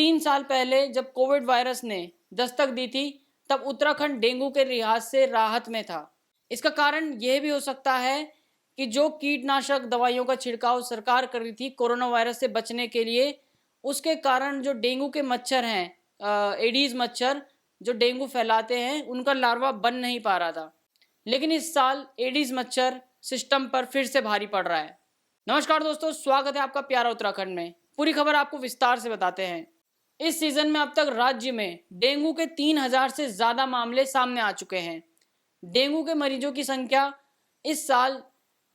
3 साल पहले जब कोविड वायरस ने दस्तक दी थी, तब उत्तराखंड डेंगू के लिहाज से राहत में था। इसका कारण यह भी हो सकता है कि जो कीटनाशक दवाइयों का छिड़काव सरकार कर रही थी कोरोना वायरस से बचने के लिए, उसके कारण जो डेंगू के मच्छर हैं, एडीज मच्छर जो डेंगू फैलाते हैं, उनका लार्वा बन नहीं पा रहा था। लेकिन इस साल एडीज मच्छर सिस्टम पर फिर से भारी पड़ रहा है। नमस्कार दोस्तों, स्वागत है आपका प्यारा उत्तराखंड में। पूरी खबर आपको विस्तार से बताते हैं। इस सीजन में अब तक राज्य में डेंगू के 3000 से ज्यादा मामले सामने आ चुके हैं। डेंगू के मरीजों की संख्या इस साल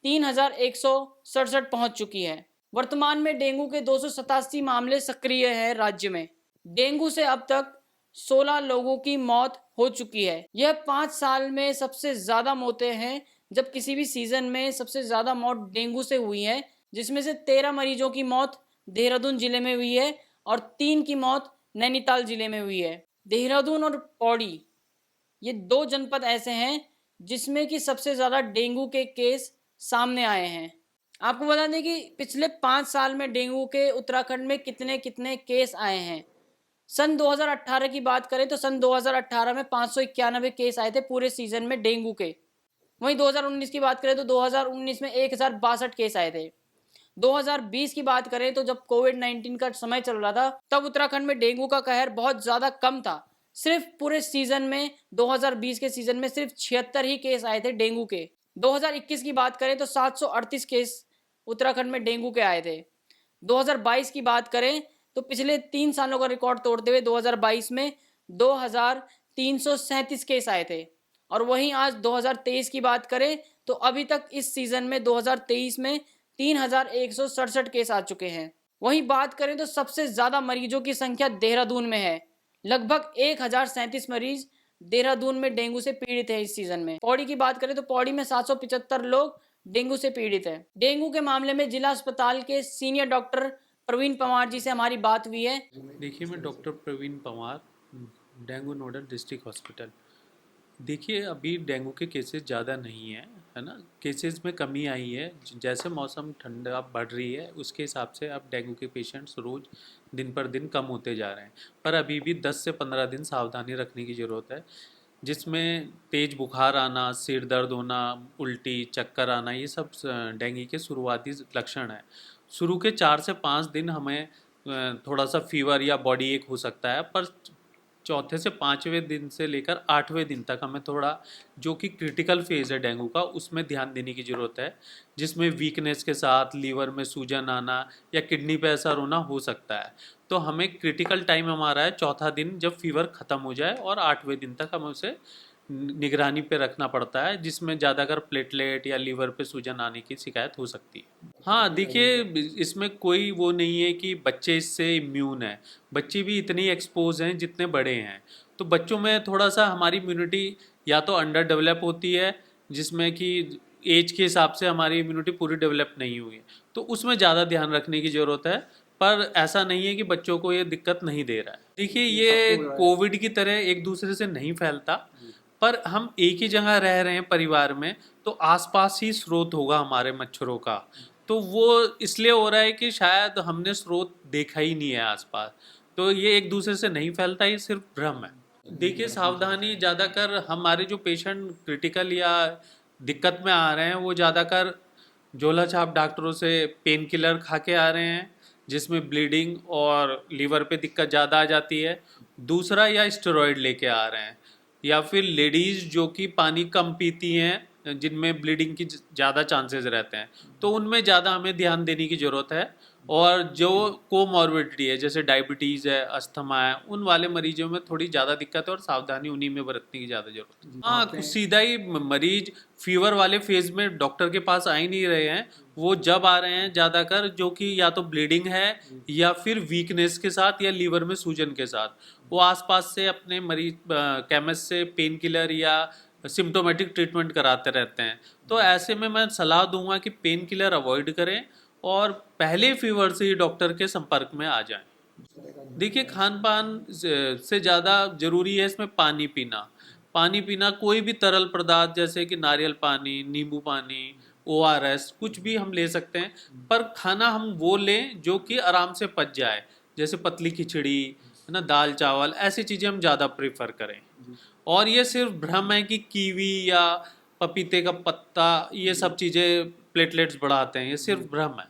3167 पहुंच चुकी है। वर्तमान में डेंगू के 287 मामले सक्रिय हैं राज्य में। डेंगू से अब तक 16 लोगों की मौत हो चुकी है। यह 5 साल में सबसे ज्यादा मौतें हैं, जब किसी भी सीजन में सबसे ज्यादा मौत डेंगू से हुई है, जिसमें से 13 मरीजों की मौत देहरादून जिले में हुई है और 3 की मौत नैनीताल जिले में हुई है। देहरादून और पौड़ी ये 2 जनपद ऐसे हैं जिसमें कि सबसे ज्यादा डेंगू के केस सामने आए हैं। आपको बता दें कि पिछले 5 साल में डेंगू के उत्तराखंड में कितने कितने केस आए हैं। सन 2018 की बात करें तो सन 2018 में 591 केस आए थे पूरे सीजन में डेंगू के। वहीं 2019 की बात करें तो 2019 में 1062 केस आए थे। 2020 की बात करें तो जब कोविड-19 का समय चल रहा था, तब उत्तराखंड में डेंगू का कहर बहुत ज्यादा कम था। सिर्फ पूरे सीजन में 2020 के सीजन में सिर्फ 76 ही केस आए थे डेंगू के। 2021 की बात करें तो 738 केस उत्तराखंड में डेंगू के आए थे। 2022 की बात करें तो पिछले 3 सालों का रिकॉर्ड तोड़ते हुए 2022 में 2337 केस आए थे। और वहीं आज 2023 की बात करें तो अभी तक इस सीजन में 2023 में 3167 केस आ चुके हैं। वहीं बात करें तो सबसे ज्यादा मरीजों की संख्या देहरादून में है। लगभग 1037 मरीज देहरादून में डेंगू से पीड़ित है इस सीजन में। पौड़ी की बात करें तो पौड़ी में 775 लोग डेंगू से पीड़ित है। डेंगू के मामले में जिला अस्पताल के सीनियर डॉक्टर प्रवीण पंवार जी से हमारी बात हुई है। देखिए, मैं doctor Praveen Panwar, dengue nodal district hospital. देखिए, अभी डेंगू के केसेस ज़्यादा नहीं है, है ना। केसेस में कमी आई है। जैसे मौसम ठंडा बढ़ रही है, उसके हिसाब से अब डेंगू के पेशेंट्स रोज़ दिन पर दिन कम होते जा रहे हैं। पर अभी भी 10 से 15 दिन सावधानी रखने की ज़रूरत है, जिसमें तेज़ बुखार आना, सिर दर्द होना, उल्टी, चक्कर आना, ये सब डेंगू के शुरुआती लक्षण है। शुरू के 4 से 5 दिन हमें थोड़ा सा फीवर या बॉडी एक हो सकता है, पर चौथे से 5वें दिन से लेकर 8वें दिन तक हमें थोड़ा, जो कि क्रिटिकल फेज़ है डेंगू का, उसमें ध्यान देने की ज़रूरत है, जिसमें वीकनेस के साथ लीवर में सूजन आना या किडनी पे असर होना हो सकता है। तो हमें क्रिटिकल टाइम हमारा है चौथा दिन, जब फीवर ख़त्म हो जाए, और 8वें दिन तक हमें उसे निगरानी पे रखना पड़ता है, जिसमें ज़्यादातर प्लेटलेट या लीवर पे सूजन आने की शिकायत हो सकती है। हाँ, देखिए, इसमें कोई वो नहीं है कि बच्चे इससे इम्यून है। बच्चे भी इतने ही एक्सपोज हैं जितने बड़े हैं। तो बच्चों में थोड़ा सा हमारी इम्यूनिटी या तो अंडर डेवलप होती है, जिसमें कि एज के हिसाब से हमारी इम्यूनिटी पूरी डेवलप नहीं हुई है, तो उसमें ज़्यादा ध्यान रखने की ज़रूरत है। पर ऐसा नहीं है कि बच्चों को ये दिक्कत नहीं दे रहा है। देखिए, ये कोविड की तरह एक दूसरे से नहीं फैलता, पर हम एक ही जगह रह रहे हैं परिवार में, तो आसपास ही स्रोत होगा हमारे मच्छरों का। तो वो इसलिए हो रहा है कि शायद हमने स्रोत देखा ही नहीं है आसपास, तो ये एक दूसरे से नहीं फैलता, ये सिर्फ भ्रम है। देखिए, सावधानी ज़्यादातर हमारे जो पेशेंट क्रिटिकल या दिक्कत में आ रहे हैं, वो ज़्यादातर झोला छाप डॉक्टरों से पेन किलर खा के आ रहे हैं, जिसमें ब्लीडिंग और लीवर पे दिक्कत ज़्यादा आ जाती है। दूसरा, या स्टेरॉयड लेके आ रहे हैं, या फिर लेडीज़ जो कि पानी कम पीती हैं, जिनमें ब्लीडिंग की ज़्यादा चांसेस रहते हैं, तो उनमें ज़्यादा हमें ध्यान देने की ज़रूरत है। और जो कोमॉर्बिडिटी है, जैसे डायबिटीज़ है, अस्थमा है, उन वाले मरीजों में थोड़ी ज़्यादा दिक्कत है, और सावधानी उन्हीं में बरतने की ज़्यादा ज़रूरत है। हाँ, सीधा ही मरीज फीवर वाले फेज में डॉक्टर के पास आ ही नहीं रहे हैं। वो जब आ रहे हैं ज़्यादातर, जो कि या तो ब्लीडिंग है या फिर वीकनेस के साथ या लीवर में सूजन के साथ, वो आसपास से अपने मरीज केमिस्ट से पेन किलर या सिम्टोमेटिक ट्रीटमेंट कराते रहते हैं। तो ऐसे में मैं सलाह दूंगा कि पेन किलर अवॉइड करें और पहले फीवर से ही डॉक्टर के संपर्क में आ जाएं। देखिए, खान पान से ज़्यादा ज़रूरी है इसमें पानी पीना। पानी पीना, कोई भी तरल पदार्थ जैसे कि नारियल पानी, नींबू पानी, ORS, कुछ भी हम ले सकते हैं, पर खाना हम वो लें जो कि आराम से पच जाए। जैसे पतली खिचड़ी है ना, दाल चावल, ऐसी चीज़ें हम ज़्यादा प्रेफर करें। और ये सिर्फ भ्रम है कि कीवी या पपीते का पत्ता ये सब चीज़ें प्लेटलेट्स बढ़ाते हैं, ये सिर्फ भ्रम है।